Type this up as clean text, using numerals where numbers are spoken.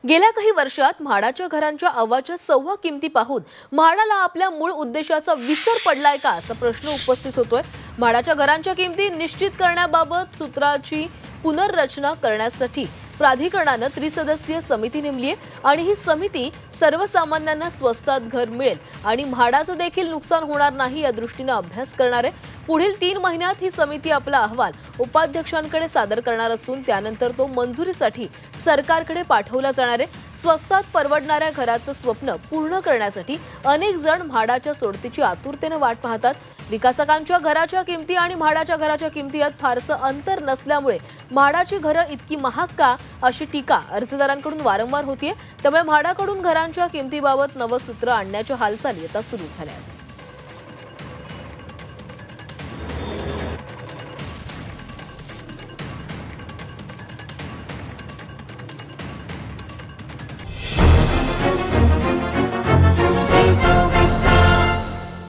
गेल्या काही वर्षात म्हाडाच्या घरांच्या अव्वाच्या सव्वा किमती पाहून म्हाडाला आपल्या मूळ उद्देशाचा विसर पडलाय का असा प्रश्न उपस्थित होतोय। म्हाडाच्या घरांच्या किमती निश्चित करण्याबाबत सूत्राची पुनर्रचना करण्यासाठी प्राधिकरणाने त्रिसदस्यीय समिती नेमली आहे आणि ही समिती सर्वसामान्यांना स्वस्तात घर मिळेल आणि म्हाडाचं देखील नुकसान होणार नाही या दृष्टीने अभ्यास करणार आहे। पुढील 3 महिन्यात ही समिती आपला अहवाल उपाध्यक्षांकडे सादर करणार असून त्यानंतर तो मंजुरीसाठी सरकारकडे पाठवला जाणार आहे। स्वस्तात परवडणाऱ्या घराचं स्वप्न पूर्ण करण्यासाठी अनेक जण म्हाडाच्या सोडतीची आतुरतेने वाट पाहतात। विकासकांच्या घराच्या किमती आणि म्हाडाच्या घराच्या किमती यात फारसं अंतर नसल्यामुळे म्हाडाची घरं इतकी महाग का अशी टीका अर्जदारांकडून वारंवार होतीये। त्यामुळे म्हाडाकडून घरांच्या किमतीबाबत नवं सूत्र आणण्याच्या हालचाली आता सुरू झाल्या आहेत।